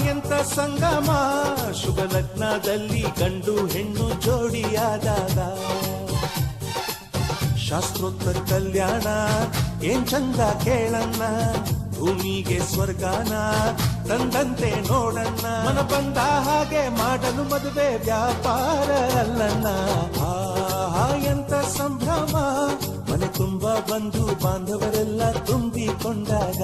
ಎಂತ ಸಂಗಮ ಶುಭ ಲಗ್ನದಲ್ಲಿ ಗಂಡು ಹೆಣ್ಣು ಜೋಡಿಯಾದಾಗ ಶಾಸ್ತ್ರೋತ್ತರ ಕಲ್ಯಾಣ ಏನ್ ಚಂದ ಕೇಳಣ್ಣ ಭೂಮಿಗೆ ಸ್ವರ್ಗಾನ ತಂದಂತೆ ನೋಡಣ್ಣ ಮನ ಬಂದ ಹಾಗೆ ಮಾಡಲು ಮದುವೆ ವ್ಯಾಪಾರ ಅಲ್ಲಣ್ಣ ಎಂತ ಸಂಭ್ರಮ ಮನೆ ತುಂಬ ಬಂಧು ಬಾಂಧವರೆಲ್ಲ ತುಂಬಿಕೊಂಡಾಗ